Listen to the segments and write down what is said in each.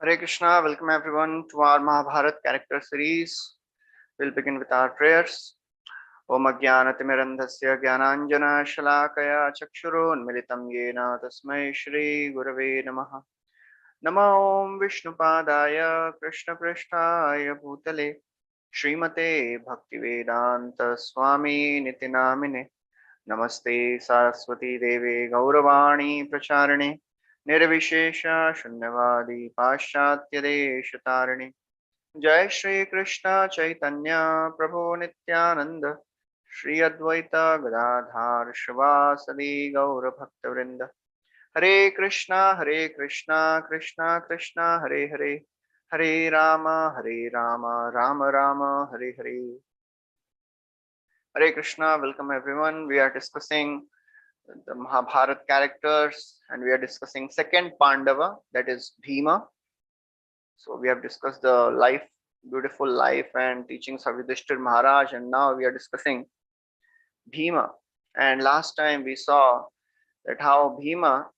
Hare Krishna, welcome everyone to our Mahabharata character series. We'll begin with our prayers. Om Ajnanatimirandhasya Jnananjana Shalakaya Chakshurunmilitam Yena Tasmai Shri Gurave Namaha. Namo Om Vishnupadaya Krishna Prishtaya Bhutale Srimate Bhaktivedanta Swami Nitinamine Namaste Saraswati Deve Gauravani Pracharine Nirvishesha Shunyavadi Paschatya Deshatarine Jai Shri Krishna Chaitanya Prabhu Nityananda Shri Advaita Gadadhar Shivasadi Gaura Bhaktavrinda Hare Krishna Krishna Krishna Hare Hare Hare Rama Rama Rama Hare Hare. Hare Krishna, welcome everyone. We are discussing the Mahabharata characters and we are discussing second Pandava, that is Bhima. So we have discussed the life, beautiful life and teachings of Yudhishthir Maharaj, and now we are discussing Bhima. And last time we saw that how Bhima,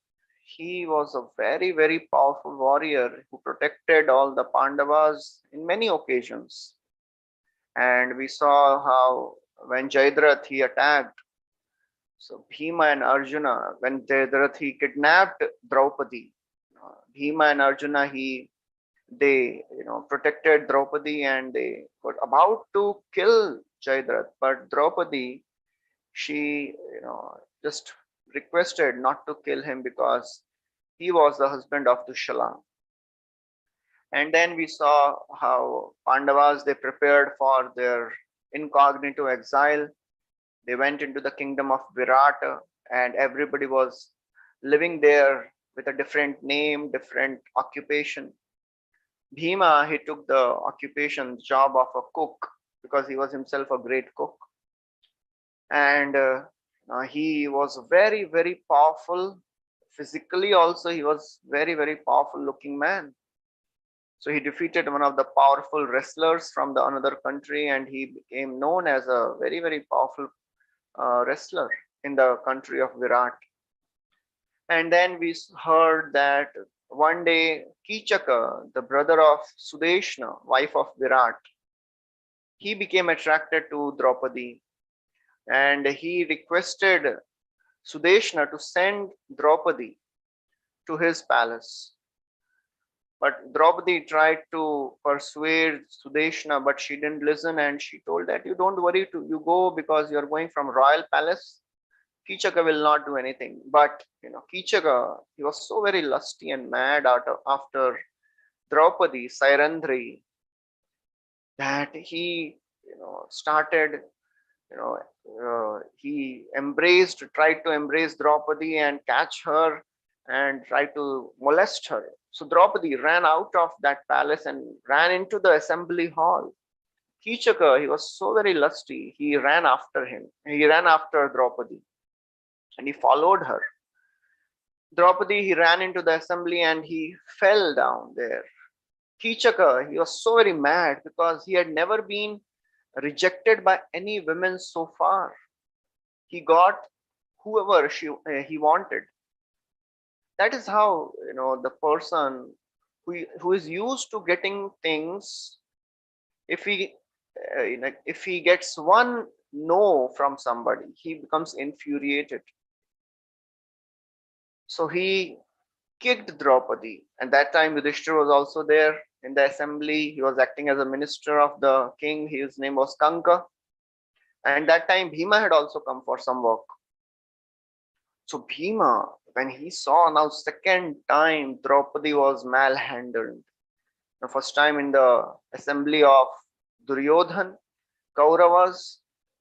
he was a very powerful warrior who protected all the Pandavas in many occasions. And we saw how when Jayadratha he attacked, so Bhima and Arjuna, when Jayadratha he kidnapped Draupadi, Bhima and Arjuna they protected Draupadi and they were about to kill Jayadratha, but Draupadi she just requested not to kill him because he was the husband of Dushala. And then we saw how Pandavas they prepared for their incognito exile. They went into the kingdom of Virata and everybody was living there with a different name, different occupation. Bhima, he took the occupation job of a cook because he was himself a great cook. And he was very powerful. Physically also, he was very powerful looking man. So he defeated one of the powerful wrestlers from the another country and he became known as a very powerful wrestler in the country of Virat. And then we heard that one day Kichaka, the brother of Sudeshna, wife of Virat, he became attracted to Draupadi and he requested Sudeshna to send Draupadi to his palace. But Draupadi tried to persuade Sudeshna, but she didn't listen and she told that you don't worry, you go because you're going from royal palace. Kichaka will not do anything. But Kichaka, he was so very lusty and mad after Draupadi, Sairandri, that he started he tried to embrace Draupadi and catch her and try to molest her. So Draupadi ran out of that palace and ran into the assembly hall. Kichaka, he was so very lusty, he ran after him. He ran after Draupadi and he followed her. Draupadi, he ran into the assembly and he fell down there. Kichaka, he was so very mad because he had never been rejected by any women so far. He got whoever he wanted. That is how the person who is used to getting things, if he gets one no from somebody, he becomes infuriated. So he kicked Draupadi, and that time Yudhishthira was also there in the assembly. He was acting as a minister of the king. His name was Kanka, and that time Bhima had also come for some work. So Bhima, when he saw now second time Draupadi was malhandled, the first time in the assembly of Duryodhan, Kauravas,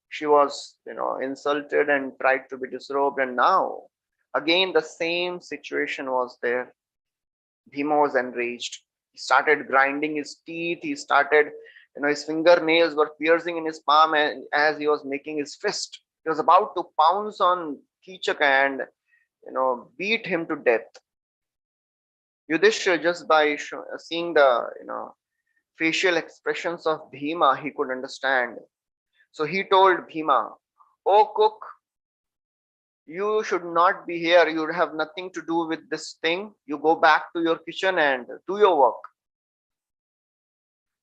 she was insulted and tried to be disrobed, and now again the same situation was there. Bhima was enraged. He started grinding his teeth. He started, his fingernails were piercing in his palm and as he was making his fist. He was about to pounce on Kichaka and, beat him to death. Yudhishthira, just by seeing the, facial expressions of Bhima, he could understand. So he told Bhima, "Oh cook, you should not be here. You have nothing to do with this thing. You go back to your kitchen and do your work."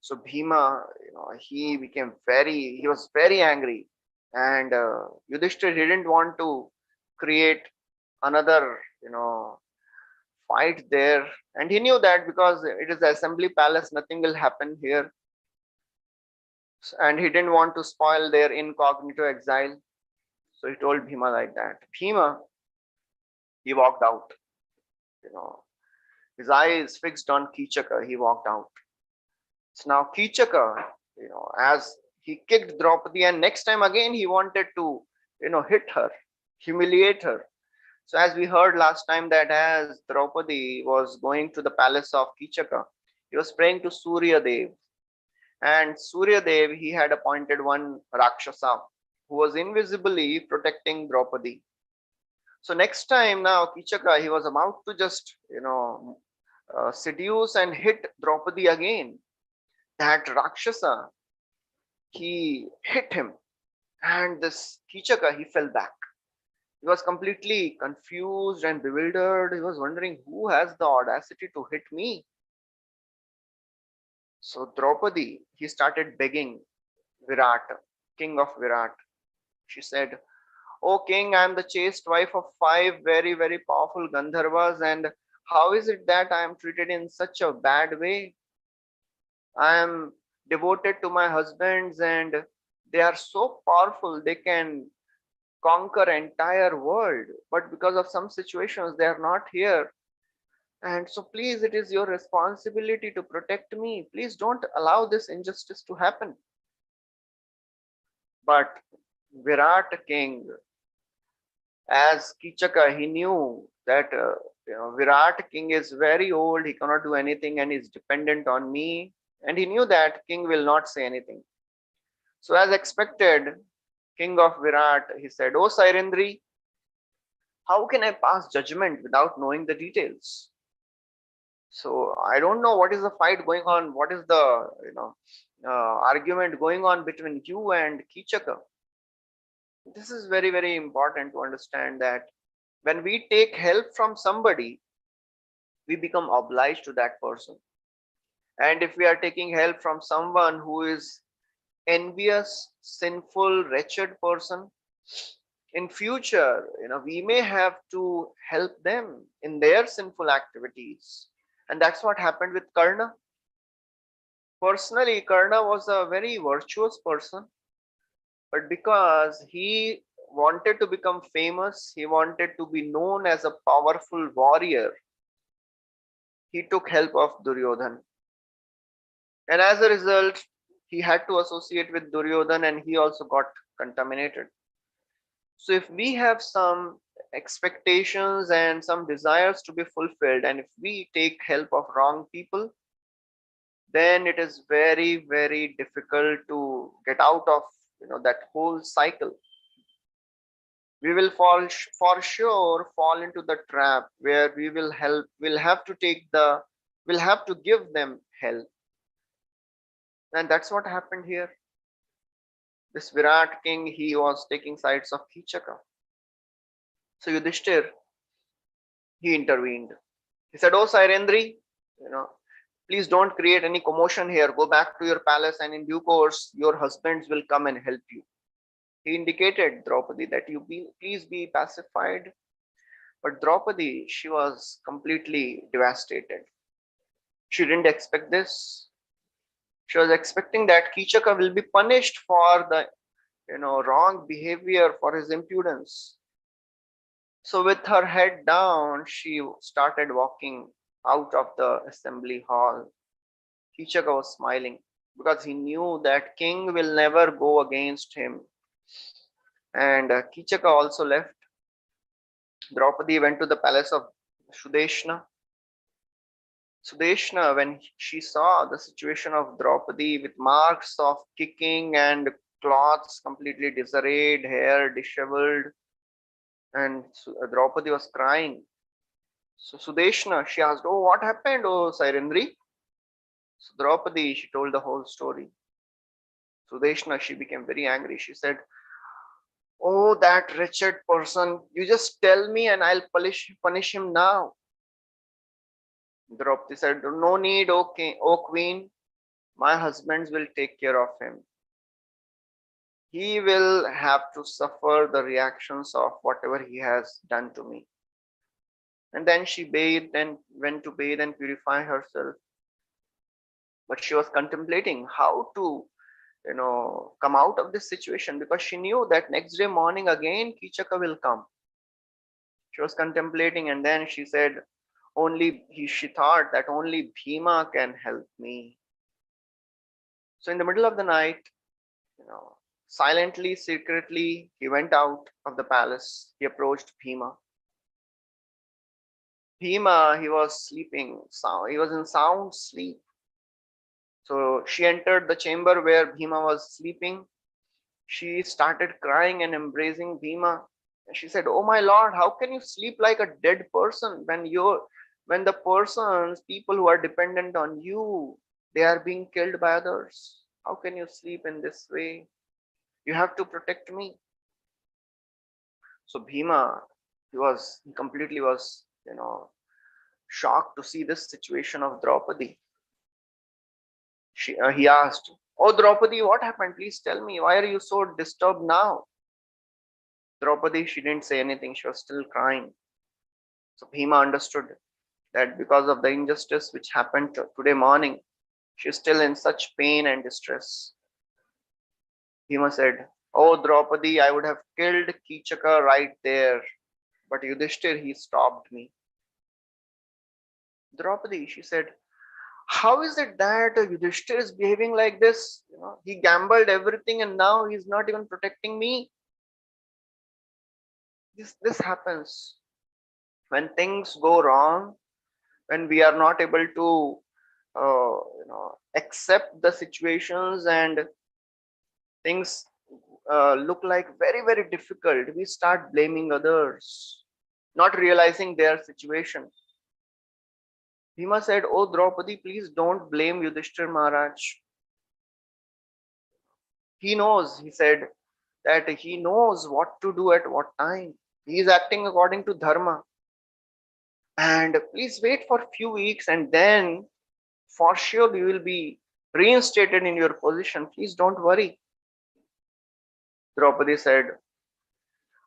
So Bhima, he was very angry, and Yudhishthir didn't want to create another, fight there, and he knew that because it is the assembly palace, nothing will happen here, and he didn't want to spoil their incognito exile. So he told Bhima like that. Bhima, he walked out, you know, his eyes fixed on Kichaka, he walked out. So now Kichaka, as he kicked Draupadi, and next time again he wanted to, hit her, humiliate her. So as we heard last time that as Draupadi was going to the palace of Kichaka, he was praying to Surya Dev. And Surya Dev, he had appointed one Rakshasa who was invisibly protecting Draupadi. So next time now Kichaka, he was about to just, seduce and hit Draupadi again. That Rakshasa, he hit him, and this Kichaka, he fell back. He was completely confused and bewildered. He was wondering who has the audacity to hit me. So Draupadi, he started begging Virat, king of Virat. She said, "O king, I am the chaste wife of five very, very powerful Gandharvas, and how is it that I am treated in such a bad way? I am devoted to my husbands, and they are so powerful, they can conquer entire world, but because of some situations they are not here. And so please, it is your responsibility to protect me. Please don't allow this injustice to happen." But Virat king, as Kichaka, he knew that Virat king is very old, he cannot do anything and is dependent on me, and he knew that king will not say anything. So as expected, king of Virat, he said, "Oh Sairendri, how can I pass judgment without knowing the details? So I don't know what is the fight going on, what is the argument going on between you and Kichaka." This is very, very important to understand that when we take help from somebody, we become obliged to that person. And if we are taking help from someone who is envious, sinful, wretched person, in future, we may have to help them in their sinful activities. And that's what happened with Karna. Personally, Karna was a very virtuous person, but because he wanted to become famous, he wanted to be known as a powerful warrior, he took help of Duryodhan. And as a result, he had to associate with Duryodhan, and he also got contaminated. So if we have some expectations and some desires to be fulfilled, and if we take help of wrong people, then it is very, very difficult to get out of that whole cycle. We will for sure fall into the trap where we'll have to give them help. And that's what happened here. This Virat king, he was taking sides of Kichaka. So Yudhishthir, he intervened. He said, "Oh Sairendri, please don't create any commotion here. Go back to your palace, and in due course, your husbands will come and help you." He indicated Draupadi that please be pacified. But Draupadi, she was completely devastated. She didn't expect this. She was expecting that Kichaka will be punished for the wrong behavior, for his impudence. So with her head down, she started walking out of the assembly hall. Kichaka was smiling because he knew that king will never go against him. And Kichaka also left. Draupadi went to the palace of Sudeshna. Sudeshna, when she saw the situation of Draupadi with marks of kicking and clothes completely disarrayed, hair disheveled, and Draupadi was crying. So Sudeshna, she asked, "Oh, what happened, oh Sairendri?" So Draupadi, she told the whole story. Sudeshna, she became very angry. She said, "Oh, that wretched person, you just tell me and I'll punish him now." Draupadi said, "No need, O queen. My husband will take care of him. He will have to suffer the reactions of whatever he has done to me. And then she bathed and went to bathe and purify herself. But she was contemplating how to, come out of this situation, because she knew that next day morning again Kichaka will come. She was contemplating, and then she said, she thought that only Bhima can help me. So in the middle of the night, you know, silently, secretly, he went out of the palace. He approached Bhima. Bhima, he was sleeping. He was in sound sleep. So she entered the chamber where Bhima was sleeping. She started crying and embracing Bhima. And she said, "Oh my lord, how can you sleep like a dead person when the persons, people who are dependent on you, they are being killed by others? How can you sleep in this way? You have to protect me." So Bhima, he completely was, shocked to see this situation of Draupadi. He asked, "Oh Draupadi, what happened? Please tell me. Why are you so disturbed now?" Draupadi, she didn't say anything. She was still crying. So Bhima understood that because of the injustice which happened today morning, she is still in such pain and distress. Bhima said, "Oh Draupadi, I would have killed Kichaka right there, but Yudhishthir, he stopped me." Draupadi, she said, "How is it that Yudhishthir is behaving like this? He gambled everything and now he's not even protecting me." This happens when things go wrong, when we are not able to accept the situations, and things look like very very difficult. We start blaming others, not realizing their situation. Bhima said, "Oh Draupadi, please don't blame Yudhishthir Maharaj. He knows," he said, "that he knows what to do at what time. He is acting according to dharma. And please wait for a few weeks, and then for sure you will be reinstated in your position. Please don't worry." Draupadi said,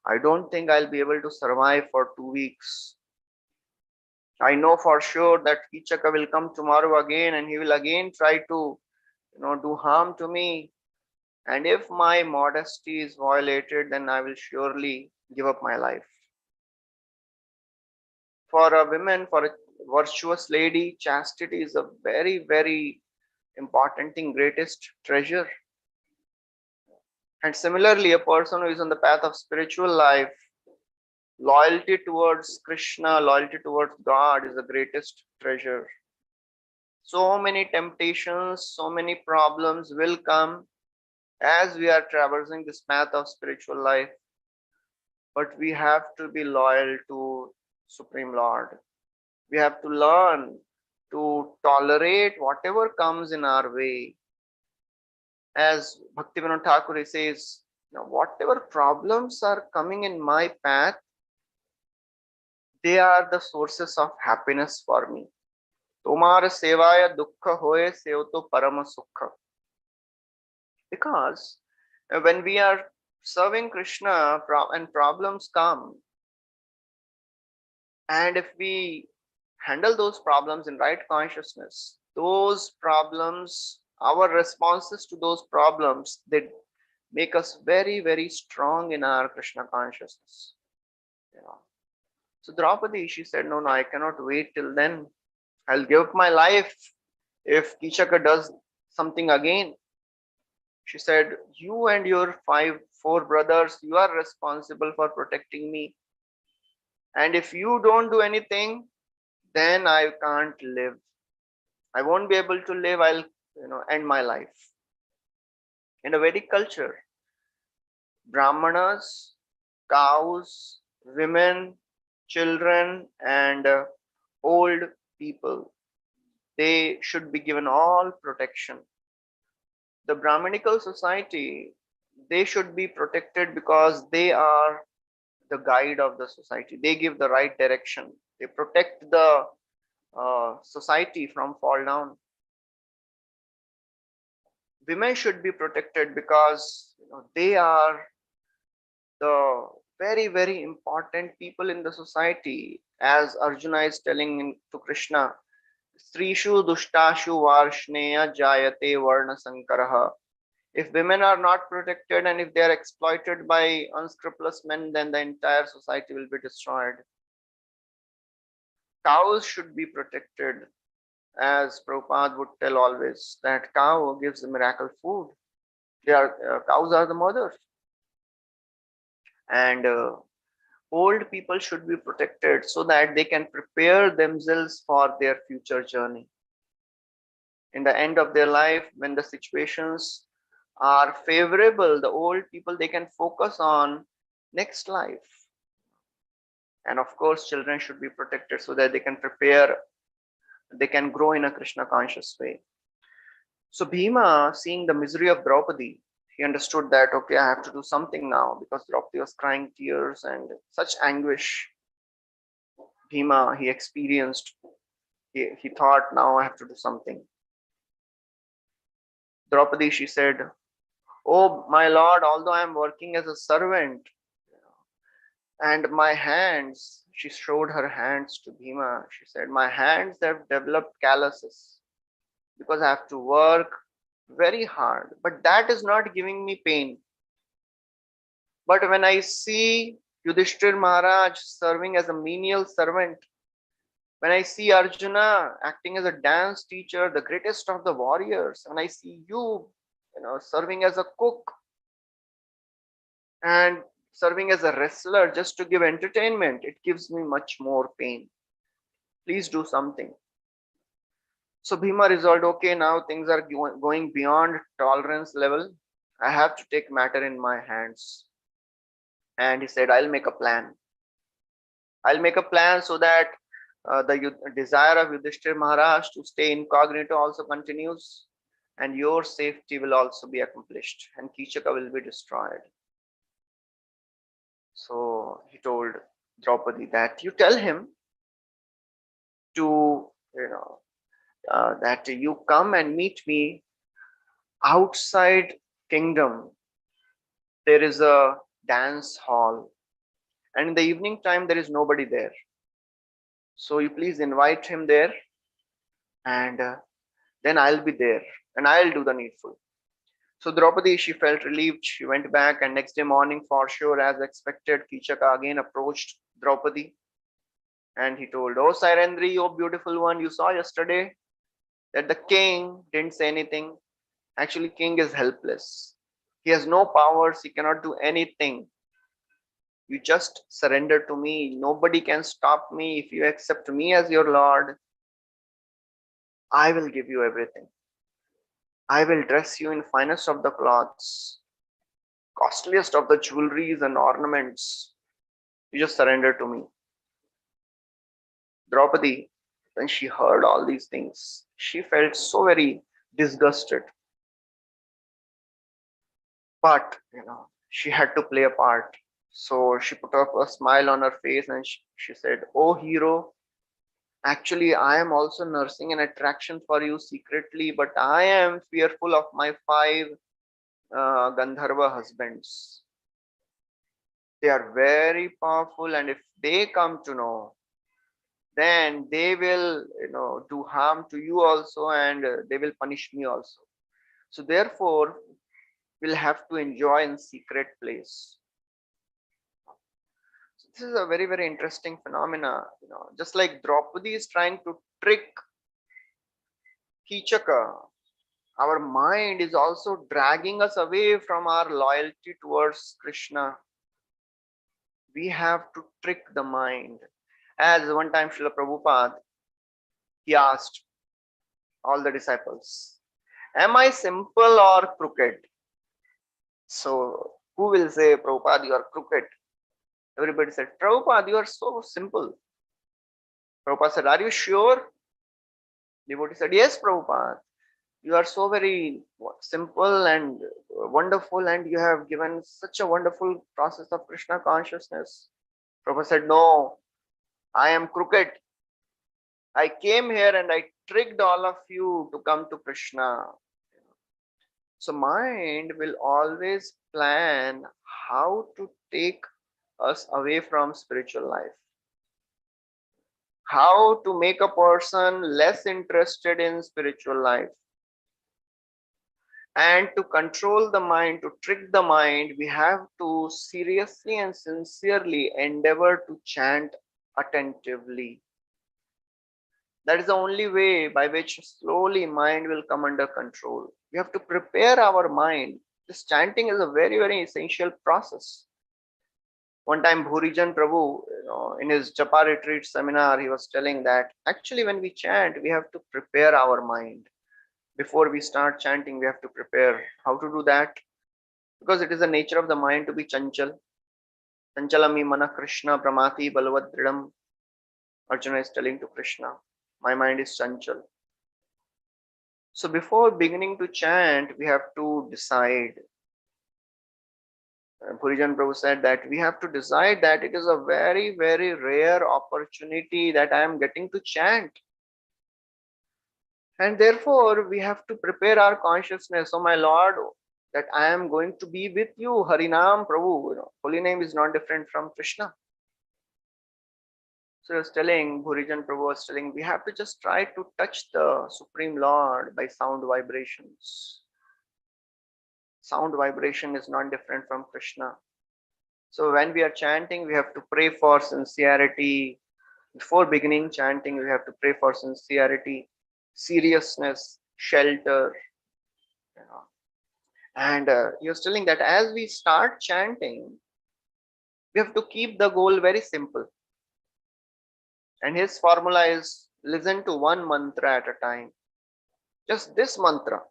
"I don't think I'll be able to survive for 2 weeks. I know for sure that Kichaka will come tomorrow again and he will again try to, do harm to me. And if my modesty is violated, then I will surely give up my life." For a woman, for a virtuous lady, chastity is a very, very important thing, greatest treasure. And similarly, a person who is on the path of spiritual life, loyalty towards Krishna, loyalty towards God is the greatest treasure. So many temptations, so many problems will come as we are traversing this path of spiritual life. But we have to be loyal to Supreme Lord. We have to learn to tolerate whatever comes in our way. As Bhaktivinoda Thakur says, whatever problems are coming in my path, they are the sources of happiness for me. Tomar sevaya dukkha hoye seoto parama sukha. Because when we are serving Krishna and problems come, and if we handle those problems in right consciousness, those problems, our responses to those problems, they make us very, very strong in our Krishna consciousness. So Draupadi, she said, "No, no, I cannot wait till then. I'll give up my life if Kishaka does something again." She said, "You and your four brothers, you are responsible for protecting me. And if you don't do anything, then I can't live. I won't be able to live. I'll, end my life." In a Vedic culture, Brahmanas, cows, women, children, and old people, they should be given all protection. The Brahminical society, they should be protected because they are the guide of the society. They give the right direction. They protect the society from fall down. women should be protected because they are the very, very important people in the society. As Arjuna is telling to Krishna, Strishu Dushtashu Varshneya Jayate Varna Sankaraha. If women are not protected and if they are exploited by unscrupulous men, then the entire society will be destroyed. Cows should be protected, as Prabhupada would tell always, that cow gives the miracle food. Cows are the mothers. And old people should be protected so that they can prepare themselves for their future journey. In the end of their life, when the situations are favorable, the old people, they can focus on next life. And of course, children should be protected so that they can prepare, they can grow in a Krishna conscious way. So Bhima, seeing the misery of Draupadi, he understood that, okay, I have to do something now, because Draupadi was crying tears and such anguish. Bhima, he experienced, he thought, now I have to do something. Draupadi, she said, oh my lord, although I am working as a servant, and my hands, she showed her hands to Bhima. She said, my hands have developed calluses because I have to work very hard. But that is not giving me pain. But when I see Yudhishthir Maharaj serving as a menial servant, when I see Arjuna acting as a dance teacher, the greatest of the warriors, when I see you, serving as a cook and serving as a wrestler just to give entertainment, it gives me much more pain. Please do something. So Bhima resolved, okay, now things are going beyond tolerance level. I have to take matter in my hands. And he said, I'll make a plan. I'll make a plan so that the desire of Yudhishthir Maharaj to stay incognito also continues, and your safety will also be accomplished, and Kichaka will be destroyed. So he told Draupadi that you tell him to, that you come and meet me outside kingdom. There is a dance hall, and in the evening time there is nobody there. So you please invite him there, and then I'll be there and I'll do the needful. So Draupadi, she felt relieved. She went back, and next day morning, for sure, as expected, Kichaka again approached Draupadi, and he told, oh Sairendri, oh beautiful one, you saw yesterday that the king didn't say anything. Actually, king is helpless. He has no powers. He cannot do anything. You just surrender to me. Nobody can stop me. If you accept me as your lord, I will give you everything. I will dress you in finest of the cloths, costliest of the jewelries and ornaments. You just surrender to me. Draupadi, when she heard all these things, she felt so very disgusted. But, she had to play a part. So she put up a smile on her face, and she said, oh hero, actually I am also nursing an attraction for you secretly, but I am fearful of my 5 Gandharva husbands. They are very powerful, and if they come to know, then they will, do harm to you also, and they will punish me also. So therefore, we'll have to enjoy in secret place. So this is a very, very interesting phenomena. Just like Draupadi is trying to trick Kichaka, our mind is also dragging us away from our loyalty towards Krishna. We have to trick the mind. As one time Srila Prabhupada, he asked all the disciples, am I simple or crooked? So who will say, Prabhupada, you are crooked? Everybody said, Prabhupada, you are so simple. Prabhupada said, are you sure? Devotee said, yes, Prabhupada. You are so very simple and wonderful, and you have given such a wonderful process of Krishna consciousness. Prabhupada said, no, I am crooked. I came here and I tricked all of you to come to Krishna. So mind will always plan how to take us away from spiritual life, how to make a person less interested in spiritual life. And to control the mind, to trick the mind, we have to seriously and sincerely endeavor to chant attentively. That is the only way by which slowly mind will come under control. We have to prepare our mind. This chanting is a very, very essential process. One time, Bhurijan Prabhu, in his Japa retreat seminar, he was telling that actually, when we chant, we have to prepare our mind. Before we start chanting, we have to prepare. How to do that? Because it is the nature of the mind to be chanchal. Chanchalami mana Krishna pramati balavad. Arjuna is telling to Krishna, my mind is chanchal. So before beginning to chant, we have to decide. Purijan Prabhu said that we have to decide that it is a very, very rare opportunity that I am getting to chant. And therefore, we have to prepare our consciousness. Oh, my Lord, that I am going to be with you. Harinam Prabhu. Holy name is not different from Krishna. So he was telling, Bhurijan Prabhu was telling, we have to just try to touch the Supreme Lord by sound vibrations. Sound vibration is not different from Krishna. So when we are chanting, we have to pray for sincerity. Before beginning chanting, we have to pray for sincerity, seriousness, shelter. You know. And he was telling that as we start chanting, we have to keep the goal very simple. And his formula is listen to one mantra at a time. Just this mantra.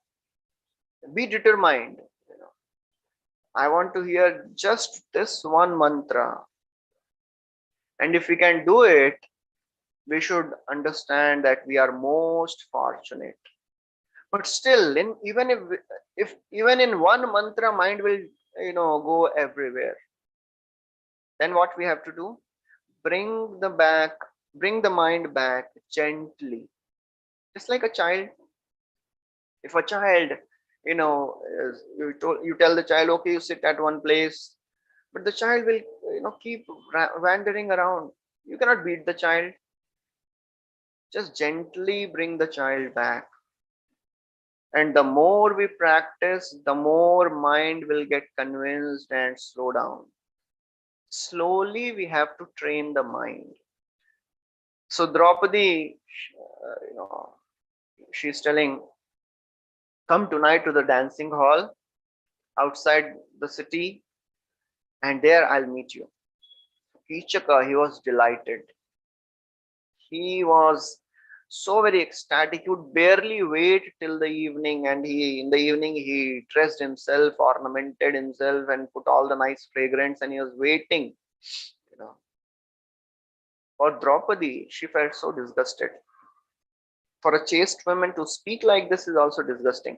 Be determined. I want to hear just this one mantra. And if we can do it, we should understand that we are most fortunate. But still, if even in one mantra, mind will go everywhere. Then what we have to do? Bring the mind back gently, just like a child. If a child, you tell the child, okay, you sit at one place, but the child will keep wandering around. You cannot beat the child. Just gently bring the child back. And the more we practice, the more mind will get convinced and slow down. Slowly we have to train the mind. So Draupadi, she's telling, come tonight to the dancing hall outside the city, and there I'll meet you. Kichaka, he was delighted. He was so very ecstatic. He would barely wait till the evening, and in the evening he dressed himself, ornamented himself, and put all the nice fragrance, and he was waiting. For Draupadi, she felt so disgusted. For a chaste woman to speak like this is also disgusting.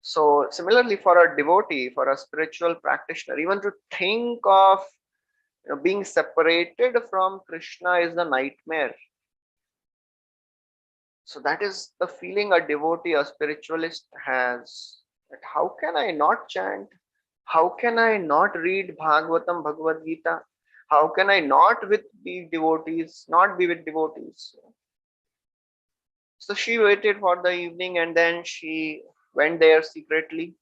So similarly, for a devotee, for a spiritual practitioner, even to think of being separated from Krishna is a nightmare. So that is the feeling a devotee, a spiritualist has. That how can I not chant? How can I not read Bhagavatam, Bhagavad Gita? How can I not be with devotees? So she waited for the evening and then she went there secretly.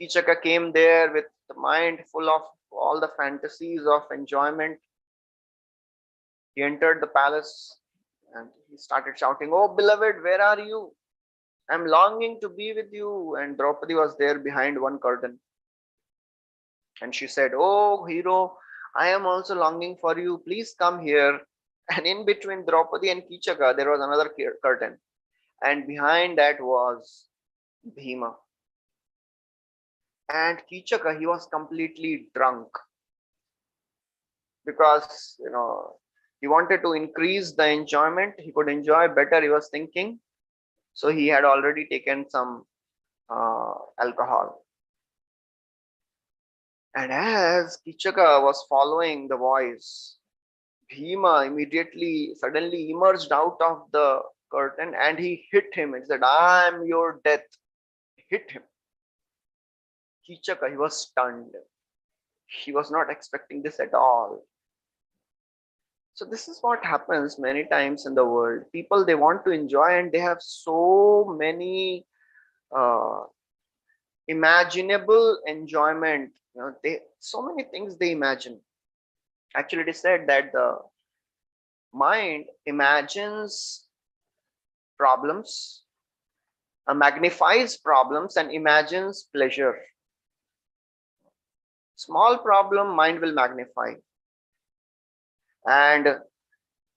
Kichaka came there with the mind full of all the fantasies of enjoyment. He entered the palace and he started shouting, "Oh beloved, where are you? I'm longing to be with you." And Draupadi was there behind one curtain. And she said, "Oh hero, I am also longing for you. Please come here." And in between Draupadi and Kichaka, there was another curtain. And behind that was Bhima. And Kichaka, he was completely drunk. Because, he wanted to increase the enjoyment. He could enjoy better, he was thinking. So he had already taken some alcohol. And as Kichaka was following the voice, Bhima suddenly emerged out of the curtain and he hit him and said, I am your death. Hit him. Kichaka, he was stunned. He was not expecting this at all. So this is what happens many times in the world. People, they want to enjoy and they have so many uh, imaginable enjoyment. They so many things they imagine. Actually, it is said that the mind imagines problems, magnifies problems, and imagines pleasure. Small problem, mind will magnify, and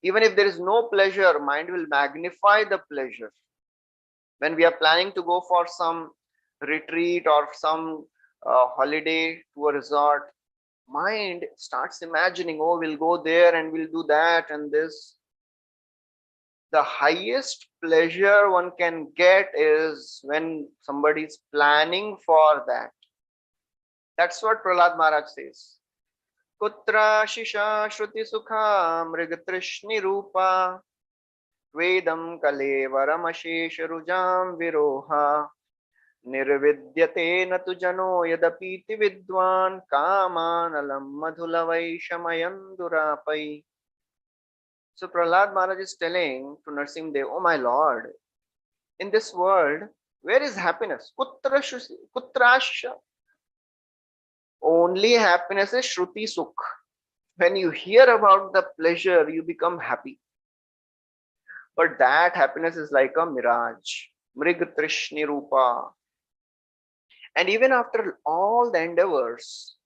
even if there is no pleasure, mind will magnify the pleasure. When we are planning to go for some retreat or some holiday to a resort, mind starts imagining, oh, we'll go there and we'll do that and this. The highest pleasure one can get is when somebody is planning for that. That's what Prahlad Maharaj says. Kutra shisha shruti sukha mrigatrishni rupa vedam kalevaram ashesha rujam viroha nirvidyate natu jano yadapiti vidwan kamanalam madhulavai shamayan durapai. So Prahlad Maharaj is telling to Narsimhadev, oh my Lord, in this world, where is happiness? Kutrasha. Only happiness is Shruti Sukh. When you hear about the pleasure, you become happy. But that happiness is like a mirage. Mrig Trishni Rupa. And even after all the endeavors,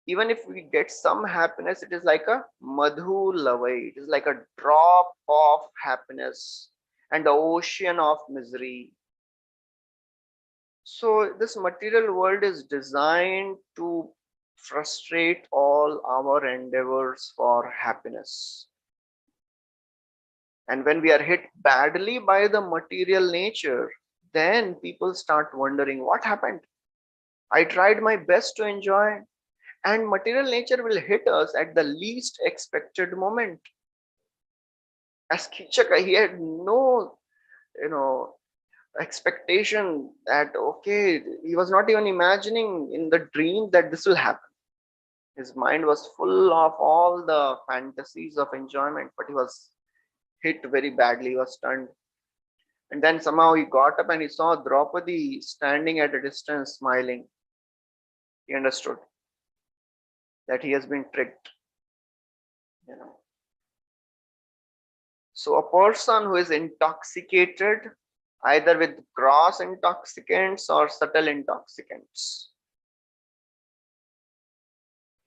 even if we get some happiness, it is like a madhu lavai. It is like a drop of happiness and the ocean of misery. So this material world is designed to frustrate all our endeavors for happiness. And when we are hit badly by the material nature, then people start wondering what happened. I tried my best to enjoy, and material nature will hit us at the least expected moment. As Kichaka, he had no, expectation that, okay, he was not even imagining in the dream that this will happen. His mind was full of all the fantasies of enjoyment, but he was hit very badly. He was stunned. And then somehow he got up and he saw Draupadi standing at a distance smiling. He understood that he has been tricked. So a person who is intoxicated, either with gross intoxicants or subtle intoxicants,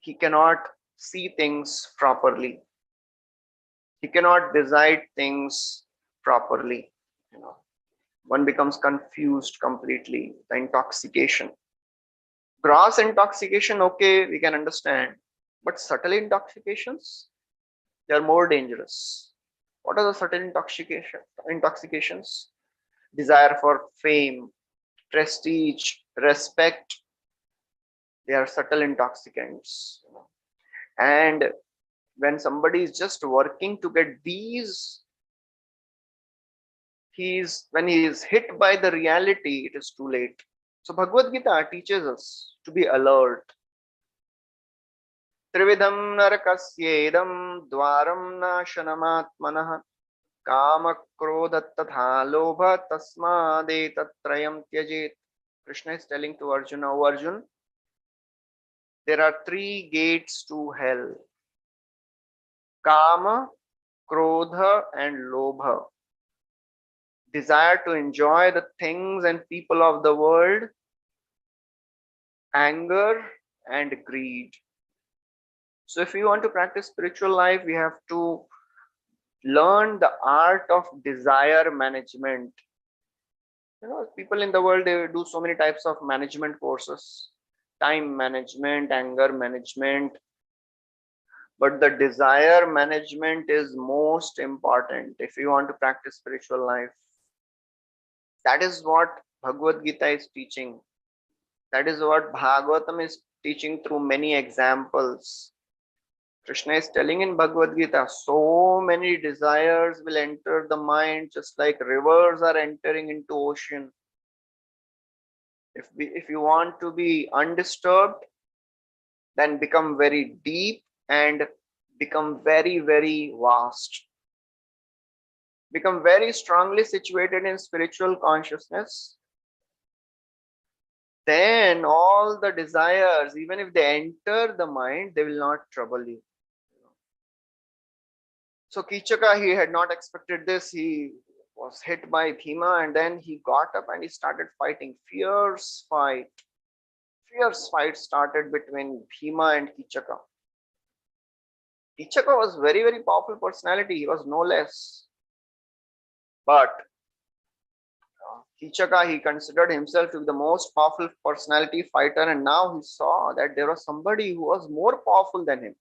he cannot see things properly. He cannot decide things properly. One becomes confused completely. The intoxication. Gross intoxication, okay, we can understand. But subtle intoxications, they are more dangerous. What are the subtle intoxications? Desire for fame, prestige, respect. They are subtle intoxicants. And when somebody is just working to get these, when he is hit by the reality, it is too late. So Bhagavad Gita teaches us to be alert. Trividham narakasyedam dwaram nashanamatmanah kama krodha tatha lobha tasmadetattrayam tyajet. Krishna is telling to Arjuna, oh Arjun, there are 3 gates to hell. Kama, Krodha and Lobha. Desire to enjoy the things and people of the world, anger and greed. So if we want to practice spiritual life, we have to learn the art of desire management. People in the world, they do so many types of management courses. Time management, anger management. But the desire management is most important if you want to practice spiritual life. That is what Bhagavad Gita is teaching. That is what Bhagavatam is teaching through many examples. Krishna is telling in Bhagavad Gita, so many desires will enter the mind just like rivers are entering into ocean. If you want to be undisturbed, then become very deep and become very, very vast. Become very strongly situated in spiritual consciousness. Then all the desires, even if they enter the mind, they will not trouble you. So Kichaka, he had not expected this. He was hit by Bhima and then he got up and he started fighting. Fierce fight. Fierce fight started between Bhima and Kichaka. Kichaka was very, very powerful personality. He was no less. But Kichaka, he considered himself to be the most powerful personality fighter, and now he saw that there was somebody who was more powerful than him.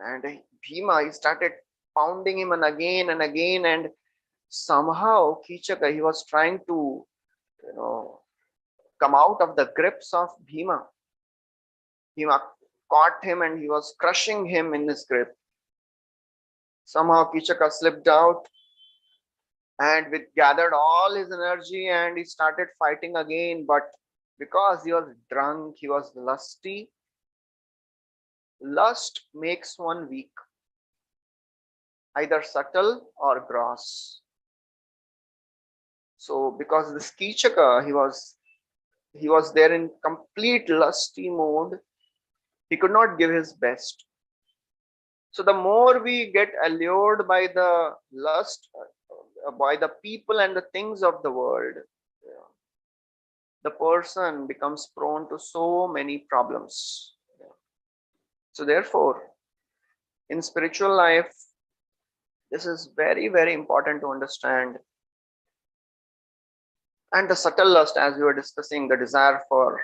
And Bhima, he started pounding him and again, and somehow Kichaka, he was trying to, come out of the grips of Bhima. Bhima caught him and he was crushing him in his grip. Somehow Kichaka slipped out and with gathered all his energy and he started fighting again. But because he was drunk, he was lusty. Lust makes one weak, either subtle or gross. So because this Kichaka, he was there in complete lusty mode. He could not give his best. So the more we get allured by the lust, by the people and the things of the world, the person becomes prone to so many problems. So therefore, in spiritual life, this is very, very important to understand. And the subtle lust, as we were discussing, the desire for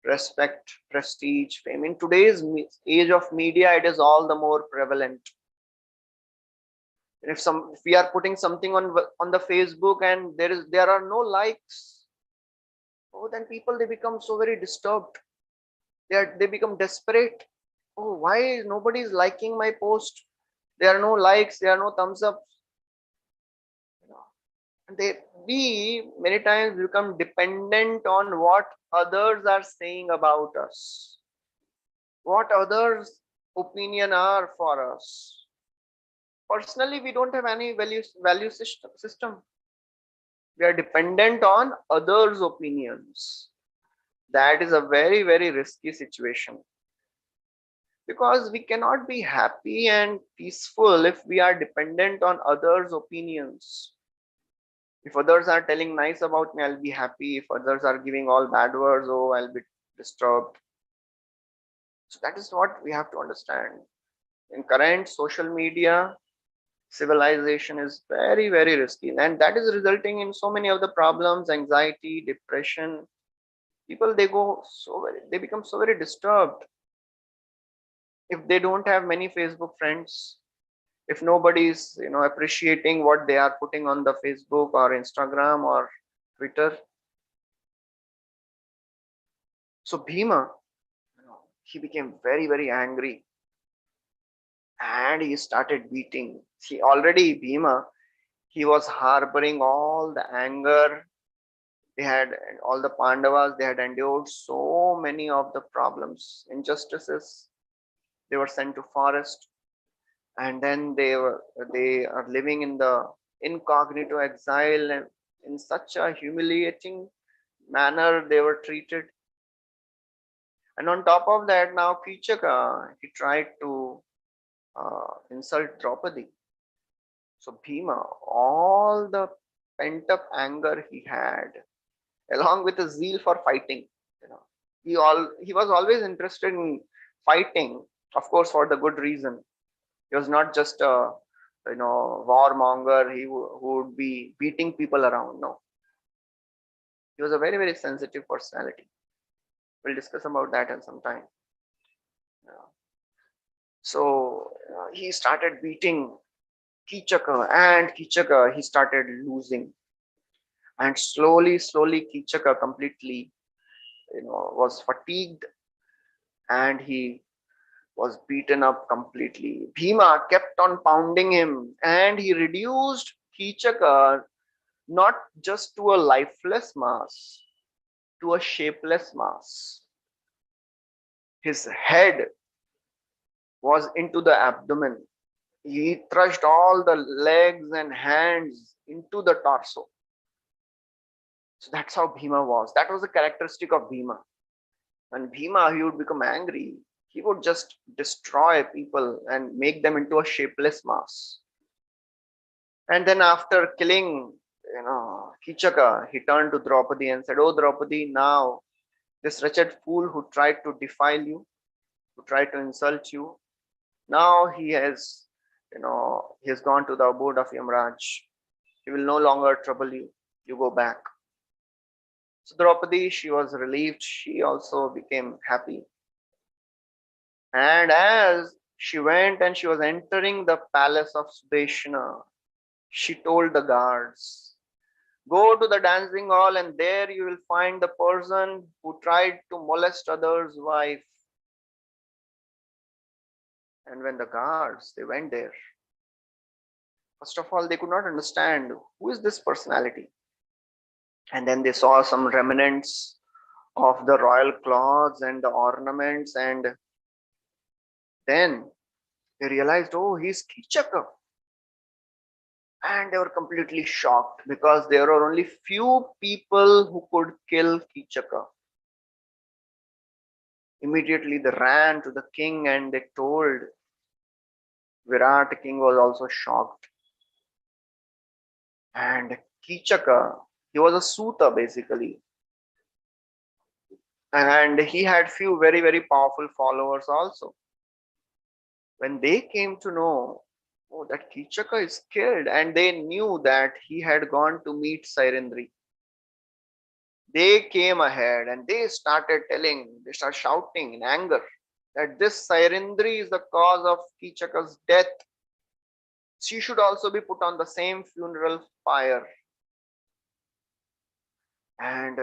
respect, prestige, fame. In today's age of media, it is all the more prevalent. If we are putting something on the Facebook and there are no likes, oh, then people, they become so very disturbed. They become desperate. Oh, why nobody is liking my post? There are no likes, there are no thumbs up. We many times become dependent on what others are saying about us, what others' opinion are for us. Personally, we don't have any value system. We are dependent on others' opinions. That is a very, very risky situation, because we cannot be happy and peaceful if we are dependent on others' opinions. If others are telling nice about me, I'll be happy. If others are giving all bad words, oh, I'll be disturbed. So that is what we have to understand. In current social media, civilization is very, very risky, and that is resulting in so many of the problems: anxiety, depression. People, they become so very disturbed if they don't have many Facebook friends, if nobody is appreciating what they are putting on the Facebook or Instagram or Twitter. So Bhima, he became very, very angry and he started beating. See, already Bhima, he was harboring all the anger. They had all the Pandavas, they had endured so many of the problems, injustices. They were sent to forest, and then they are living in the incognito exile, and in such a humiliating manner they were treated. And on top of that, now Kichaka, he tried to insult Draupadi. So Bhima, all the pent up anger he had, along with a zeal for fighting, he was always interested in fighting, of course, for the good reason. He was not just a warmonger who would be beating people around. No, he was a very, very sensitive personality. We'll discuss about that in some time. So he started beating Kichaka, and Kichaka, he started losing, and slowly Kichaka completely was fatigued, and he was beaten up completely. Bhima kept on pounding him, and he reduced Kichaka not just to a lifeless mass, to a shapeless mass. His head was into the abdomen. He thrust all the legs and hands into the torso. So that's how Bhima was. That was the characteristic of Bhima. And Bhima, he would become angry. He would just destroy people and make them into a shapeless mass. And then after killing, Kichaka, he turned to Draupadi and said, "Oh Draupadi, now this wretched fool who tried to defile you, who tried to insult you, now he has gone to the abode of Yamraj. He will no longer trouble you. You go back." So Draupadi, she was relieved. She also became happy. And as she went and she was entering the palace of Sudeshna, she told the guards, "Go to the dancing hall and there you will find the person who tried to molest others' wife." And when the guards, they went there, first of all, they could not understand who is this personality. And then they saw some remnants of the royal cloths and the ornaments, and then they realized, oh, he's Kichaka. And they were completely shocked because there were only few people who could kill Kichaka. Immediately they ran to the king and they told. Virat king was also shocked. And Kichaka, he was a Suta basically. And he had few very, very powerful followers also. When they came to know, oh, that Kichaka is killed, and they knew that he had gone to meet Sairendri, they came ahead and they started shouting in anger that this Sairendri is the cause of Kichaka's death. She should also be put on the same funeral pyre. And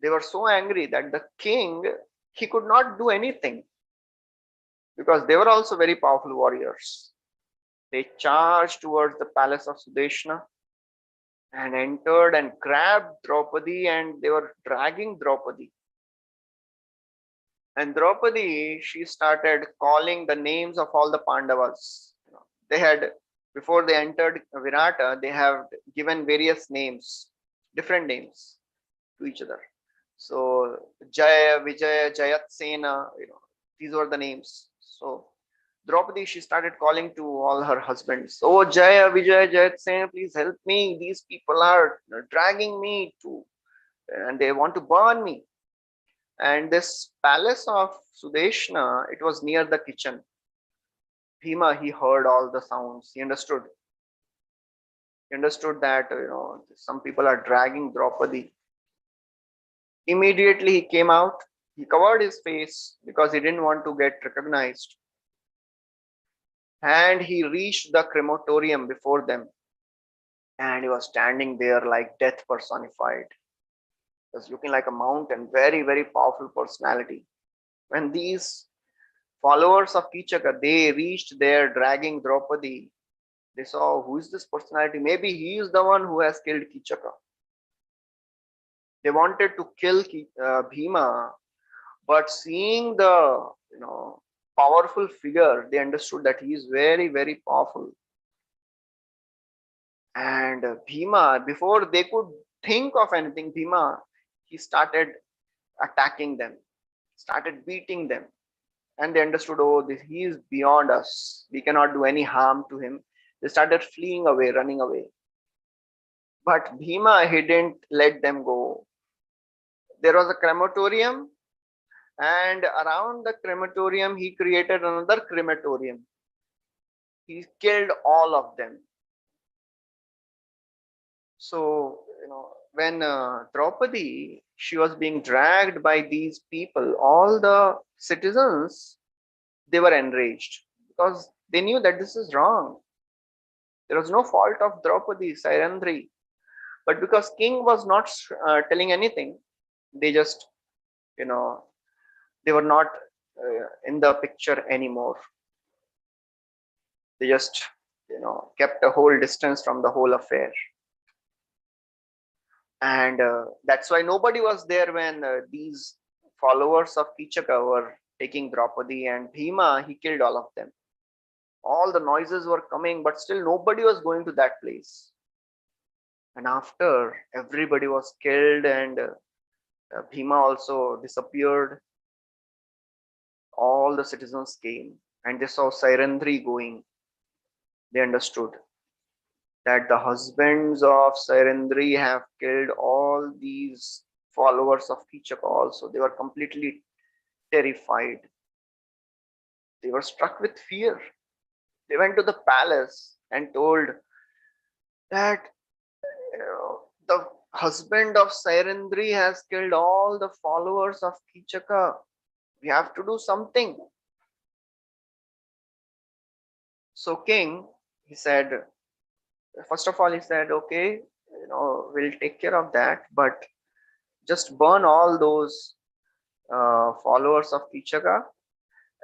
they were so angry that the king, he could not do anything because they were also very powerful warriors. They charged towards the palace of Sudeshna and entered and grabbed Draupadi, and they were dragging Draupadi. And Draupadi, she started calling the names of all the Pandavas. They had, before they entered Virata, they have given various names, different names to each other. So Jaya, Vijaya, Jayatsena, these were the names. So Draupadi, she started calling to all her husbands. "Oh Jaya, Vijaya, Jayatsena, please help me. These people are dragging me to, and they want to burn me." And this palace of Sudeshna, it was near the kitchen. Bhima, he heard all the sounds. He understood. He understood that some people are dragging Draupadi. Immediately he came out. He covered his face because he didn't want to get recognized. And he reached the crematorium before them. And he was standing there like death personified. He was looking like a mountain, very, very powerful personality. When these followers of Kichaka, they reached there dragging Draupadi, they saw, who is this personality? Maybe he is the one who has killed Kichaka. They wanted to kill Bhima, but seeing the powerful figure, they understood that he is very, very powerful. And Bhima, before they could think of anything, Bhima, he started attacking them, started beating them. And they understood, oh, he is beyond us. We cannot do any harm to him. They started fleeing away, running away. But Bhima, he didn't let them go. There was a crematorium, and around the crematorium, he created another crematorium. He killed all of them. So, when Draupadi, she was being dragged by these people, all the citizens, they were enraged because they knew that this is wrong. There was no fault of Draupadi, Sairendri. But because king was not telling anything, they just, they were not in the picture anymore. They just, kept a whole distance from the whole affair. And that's why nobody was there when these followers of Kichaka were taking Draupadi, and Bhima, he killed all of them. All the noises were coming, but still nobody was going to that place. And after everybody was killed and Bhima also disappeared, all the citizens came and they saw Sairandri going. They understood that the husbands of Sairandri have killed all these followers of Kichaka also. They were completely terrified. They were struck with fear. They went to the palace and told that, the husband of Sairandri has killed all the followers of Kichaka. We have to do something. So king, he said, first of all, he said, okay, we'll take care of that, but just burn all those followers of Kichaka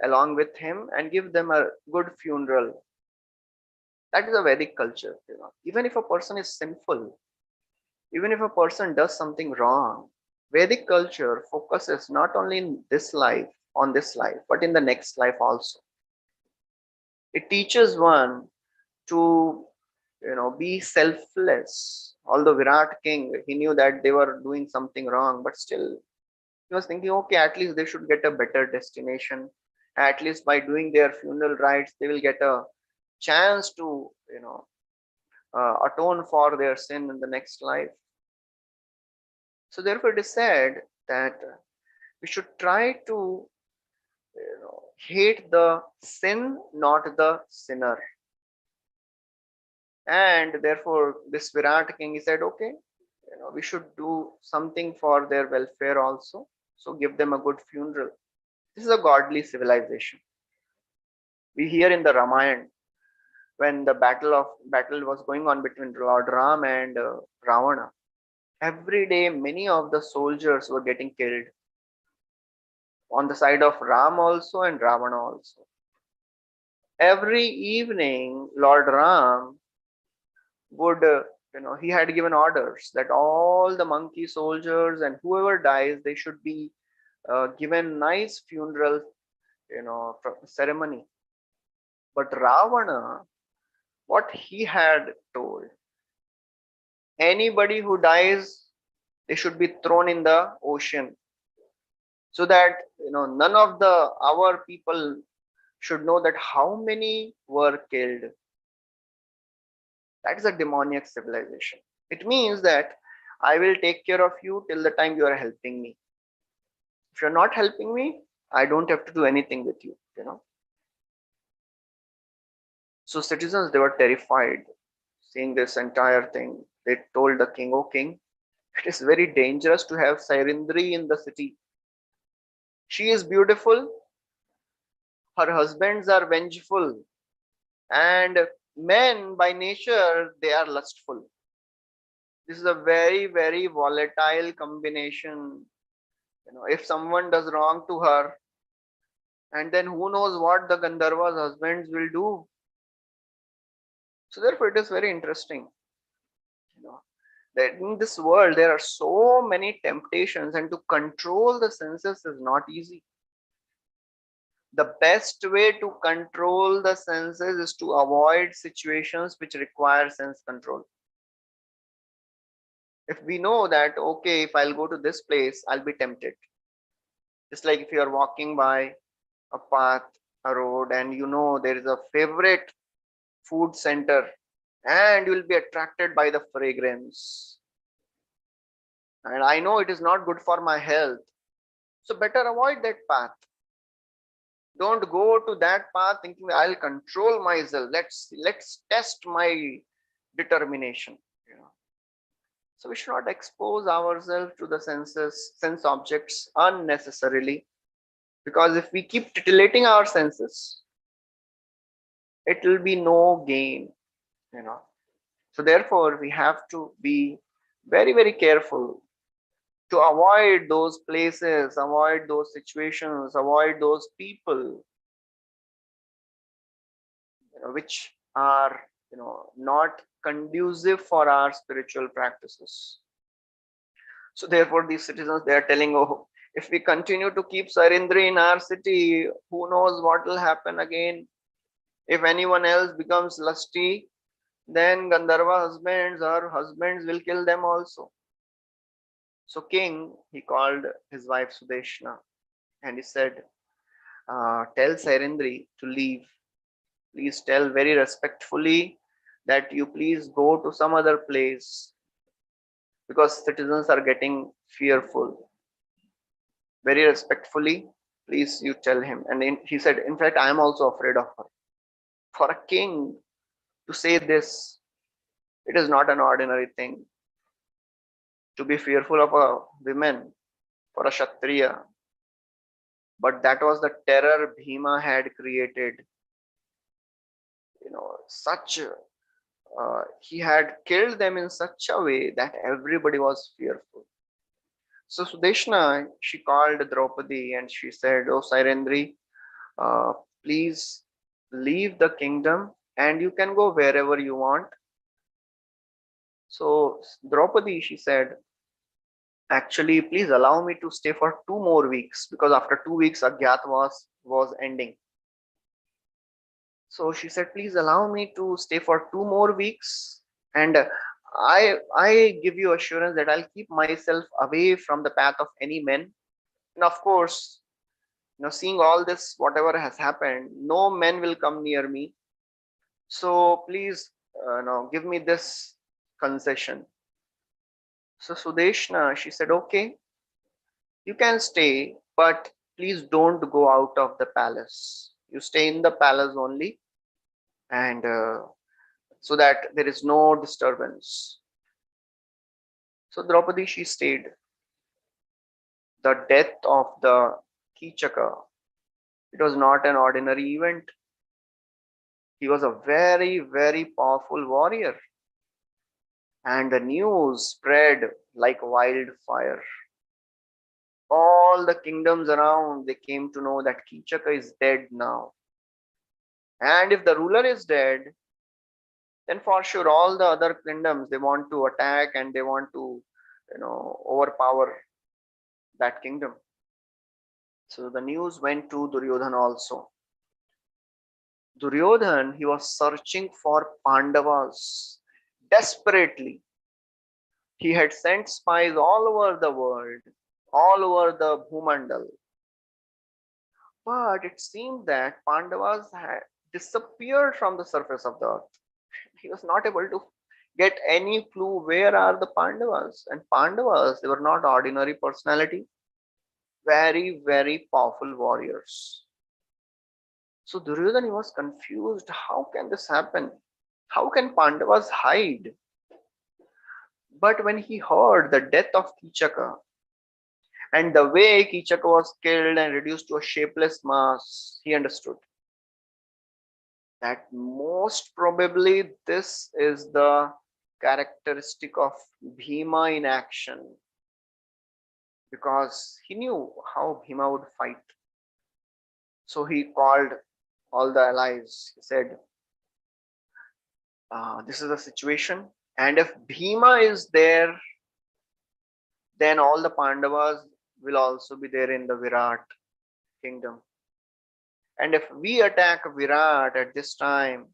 along with him and give them a good funeral. That is a Vedic culture. Even if a person is sinful, even if a person does something wrong, Vedic culture focuses not only in this life, on this life, but in the next life also. It teaches one to, be selfless. Although Virat king, he knew that they were doing something wrong, but still he was thinking, okay, at least they should get a better destination. At least by doing their funeral rites, they will get a chance to, atone for their sin in the next life. So therefore, it is said that we should try to, hate the sin, not the sinner. And therefore, this Virat king, he said, okay, we should do something for their welfare also. So give them a good funeral. This is a godly civilization. We hear in the Ramayana when the battle was going on between Lord Ram and Ravana. Every day, many of the soldiers were getting killed on the side of Ram also and Ravana also. Every evening, Lord Ram would, he had given orders that all the monkey soldiers and whoever dies, they should be given nice funeral, ceremony. But Ravana, what he had told, anybody who dies, they should be thrown in the ocean, so that none of the our people should know that how many were killed. That is a demoniac civilization. It means that I will take care of you till the time you are helping me. If you're not helping me, I don't have to do anything with you. So citizens, they were terrified seeing this entire thing. They told the king, oh king, it is very dangerous to have Sairindri in the city. She is beautiful, her husbands are vengeful, and men by nature, they are lustful. This is a very, very volatile combination. If someone does wrong to her, and then who knows what the Gandharva's husbands will do. So therefore, it is very interesting, that in this world there are so many temptations, and to control the senses is not easy. The best way to control the senses is to avoid situations which require sense control. If we know that, okay, if I'll go to this place, I'll be tempted. Just like if you are walking by a path, a road, and there is a favorite food center, and you will be attracted by the fragrance. And I know it is not good for my health. So better avoid that path. Don't go to that path thinking I'll control myself. Let's test my determination. So we should not expose ourselves to the sense objects unnecessarily, because if we keep titillating our senses, it will be no gain. So therefore, we have to be very, very careful to avoid those places, avoid those situations, avoid those people, which are, not conducive for our spiritual practices. So therefore, these citizens, they are telling, oh, if we continue to keep Sarindri in our city, who knows what will happen again? If anyone else becomes lusty, then Gandharva husbands or husbands will kill them also. So king, he called his wife Sudeshna and he said, tell Sairendri to leave. Please tell very respectfully that you please go to some other place because citizens are getting fearful. Very respectfully, please you tell him. And he said, in fact, I am also afraid of her. For a king to say this, it is not an ordinary thing. To be fearful of a woman for a Kshatriya. But that was the terror Bhima had created. Such he had killed them in such a way that everybody was fearful. So Sudeshna, she called Draupadi and she said, oh Sairendri, uh, please leave the kingdom and you can go wherever you want. So Draupadi, she said, actually, please allow me to stay for 2 more weeks because after 2 weeks, was ending. So she said, please allow me to stay for 2 more weeks. And I give you assurance that I'll keep myself away from the path of any men. And of course, seeing all this, whatever has happened, no men will come near me. So please, give me this concession. So Sudeshna, she said, okay, you can stay, but please don't go out of the palace. You stay in the palace only, and so that there is no disturbance. So Draupadi, she stayed. The death of the Kichaka, it was not an ordinary event. He was a very, very powerful warrior. And the news spread like wildfire. All the kingdoms around, they came to know that Kichaka is dead now. And if the ruler is dead, then for sure all the other kingdoms, they want to attack and they want to, overpower that kingdom. So the news went to Duryodhan also. Duryodhan, he was searching for Pandavas desperately. He had sent spies all over the world, all over the Bhumandal. But it seemed that Pandavas had disappeared from the surface of the earth. He was not able to get any clue where are the Pandavas. And Pandavas, they were not ordinary personality, very, very powerful warriors. So Duryodhana was confused. How can this happen? How can Pandavas hide? But when he heard the death of Kichaka and the way Kichaka was killed and reduced to a shapeless mass, he understood that most probably this is the characteristic of Bhima in action, because he knew how Bhima would fight. So he called all the allies. He said, this is the situation, and if Bhima is there, then all the Pandavas will also be there in the Virat kingdom. And if we attack Virat at this time,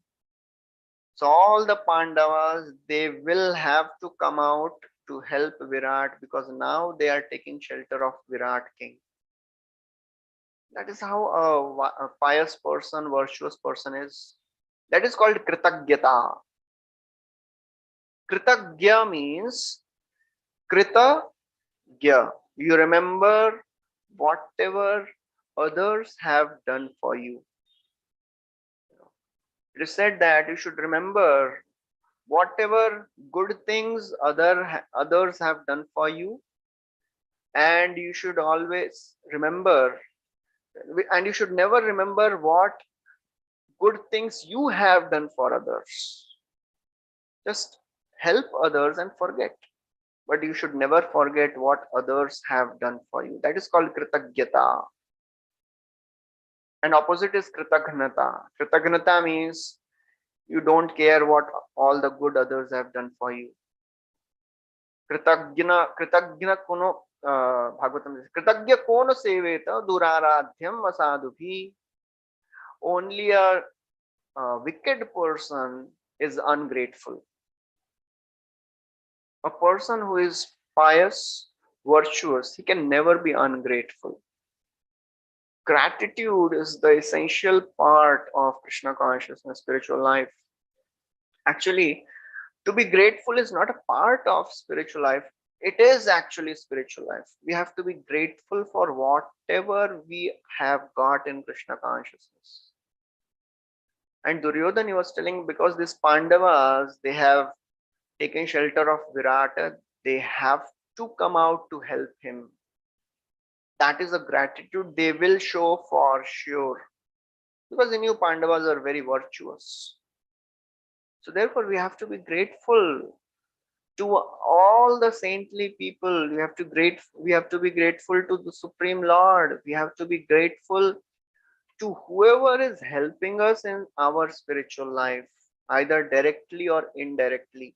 so all the Pandavas, they will have to come out to help Virat because now they are taking shelter of Virat king. That is how a pious person, virtuous person is. That is called Kritagyata. Kritagya means Krita Gya. You remember whatever others have done for you. It is said that you should remember whatever good things others have done for you, and you should always remember, and you should never remember what good things you have done for others. Just help others and forget. but you should never forget what others have done for you. That is called kritagyata. And opposite is kritaghnata. Kritaghnata means you don't care what all the good others have done for you. कृतज्ञ कोनो भागवतम कृतज्ञ कौन सेवेत दुराराध्यम असाधुभि. Only a wicked person is ungrateful. A person who is pious, virtuous, he can never be ungrateful. Gratitude is the essential part of Krishna consciousness, spiritual life. Actually, to be grateful is not a part of spiritual life. It is actually spiritual life. We have to be grateful for whatever we have got in Krishna consciousness. And Duryodhana, he was telling, because these Pandavas, they have taken shelter of Virata, they have to come out to help him. That is a gratitude they will show for sure. Because the new Pandavas are very virtuous. So therefore, we have to be grateful to all the saintly people. We have to be grateful to the Supreme Lord. We have to be grateful to whoever is helping us in our spiritual life, either directly or indirectly.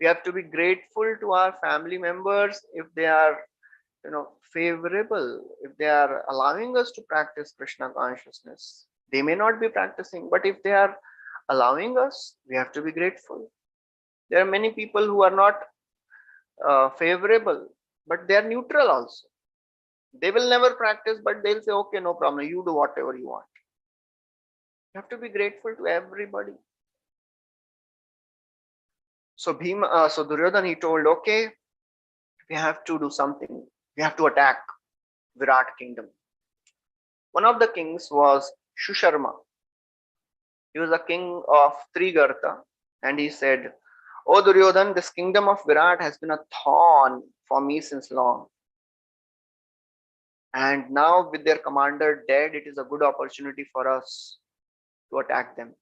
We have to be grateful to our family members if they are, favorable, if they are allowing us to practice Krishna consciousness. They may not be practicing, but if they are allowing us, we have to be grateful. There are many people who are not favorable, but they are neutral also. They will never practice, but they'll say, okay, no problem, you do whatever you want. You have to be grateful to everybody. So Duryodhana, he told, okay, we have to do something. We have to attack Virat kingdom. One of the kings was Shusharma. He was a king of Trigarta, and he said, "O Duryodhan, this kingdom of Virat has been a thorn for me since long. And now with their commander dead, it is a good opportunity for us to attack them."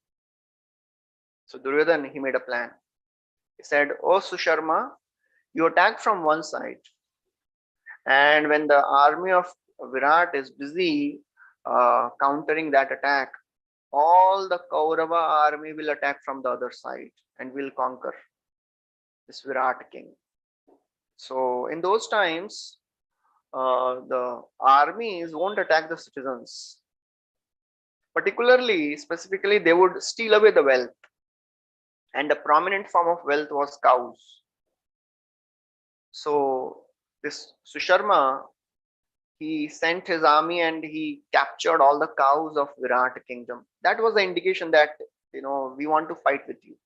So Duryodhan, he made a plan. He said, "O Susharma, you attack from one side. And when the army of Virat is busy countering that attack, all the Kaurava army will attack from the other side and will conquer this Virat king." So in those times, the armies won't attack the citizens. Particularly, specifically, they would steal away the wealth. And the prominent form of wealth was cows. So this Susharma, he sent his army and he captured all the cows of Virat kingdom. That was the indication that, we want to fight with you.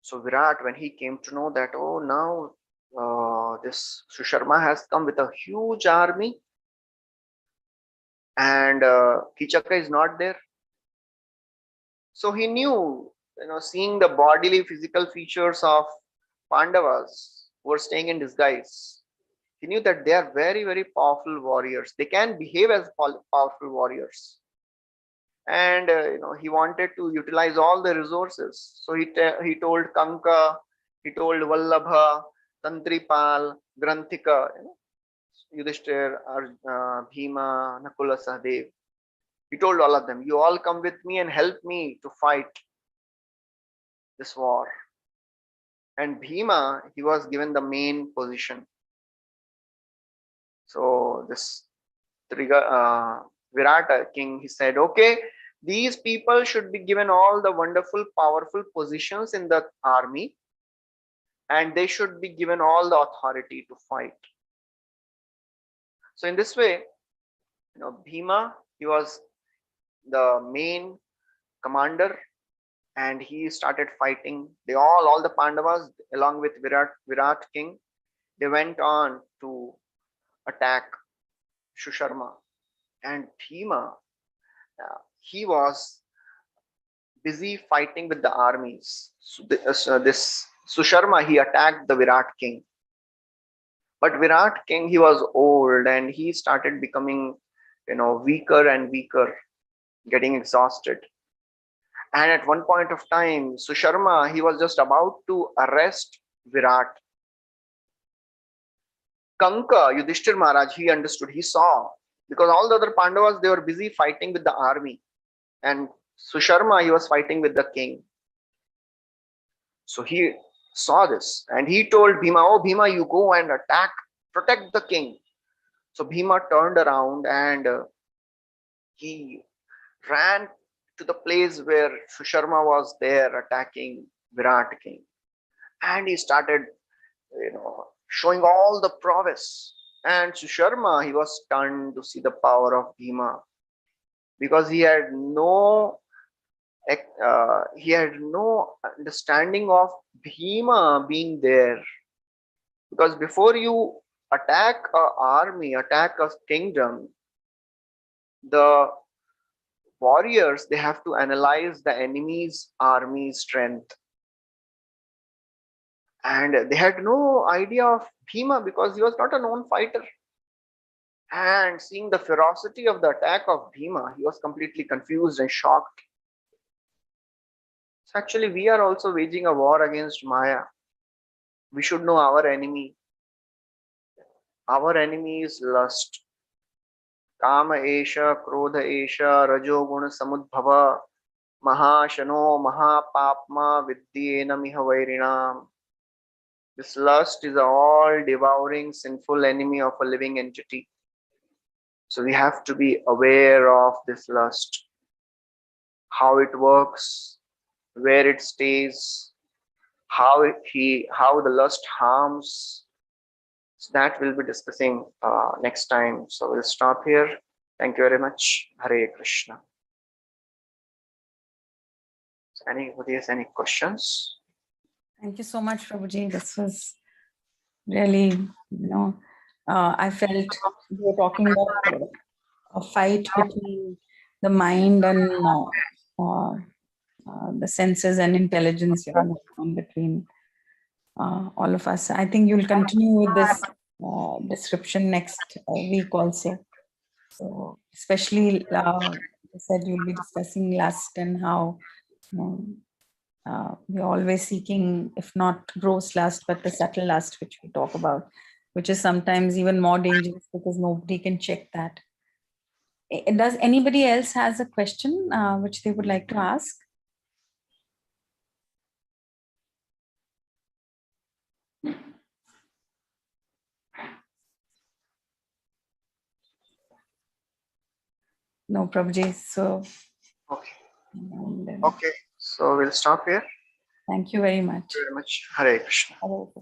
So Virat, when he came to know that, oh, now this Susharma has come with a huge army and Kichaka is not there. So he knew, seeing the bodily physical features of Pandavas who were staying in disguise, he knew that they are very, very powerful warriors. They can behave as powerful warriors. And, he wanted to utilize all the resources. So he told Kanka, he told Vallabha, Tantripal, Granthika, Yudhishthir, Bhima, Nakula, Sahadev. He told all of them, you all come with me and help me to fight this war. And Bhima, he was given the main position. So this Virata king, he said, okay, these people should be given all the wonderful, powerful positions in the army, and they should be given all the authority to fight. So in this way, Bhima, he was the main commander, and he started fighting. All the Pandavas, along with Virat king, they went on to attack Shusharma. And Bhima, he was busy fighting with the armies. So this Susharma, he attacked the Virat king. But Virat king, he was old and he started becoming, weaker and weaker, getting exhausted. And at one point of time, Susharma, he was just about to arrest Virat. Kanka, Yudhishthir Maharaj, he understood, he saw, because all the other Pandavas, they were busy fighting with the army, and Susharma, he was fighting with the king. So he saw this and he told Bhima, oh Bhima, you go and attack, protect the king. So Bhima turned around and he ran to the place where Susharma was there attacking Virat king. And he started, showing all the prowess. And Susharma, he was stunned to see the power of Bhima, because he had no understanding of Bhima being there. Because before you attack a army, attack a kingdom, the warriors, they have to analyze the enemy's army strength. And they had no idea of Bhima because he was not a known fighter. And seeing the ferocity of the attack of Bhima, he was completely confused and shocked. So actually, we are also waging a war against Maya. We should know our enemy. Our enemy is lust. Kama esha, krodha esha, rajo guna samudbhava, mahashano mahapapma vidyena miha vairinam. This lust is a all-devouring sinful enemy of a living entity. So we have to be aware of this lust, how it works, where it stays, how the lust harms. So that we'll be discussing next time. So we'll stop here. Thank you very much. Hare Krishna. So anybody has any questions? Thank you so much, Prabhuji. This was really, I felt we were talking about a fight between the mind and the senses and intelligence, between all of us. I think you'll continue with this description next week also. So especially, you said you'll be discussing lust and how we're always seeking, if not gross lust, but the subtle lust, which we talk about, which is sometimes even more dangerous because nobody can check that. Does anybody else has a question which they would like to ask? No, Prabhuji. So, okay. Okay. So we'll stop here. Thank you very much. Thank you very much. Hare Krishna. Hare Krishna.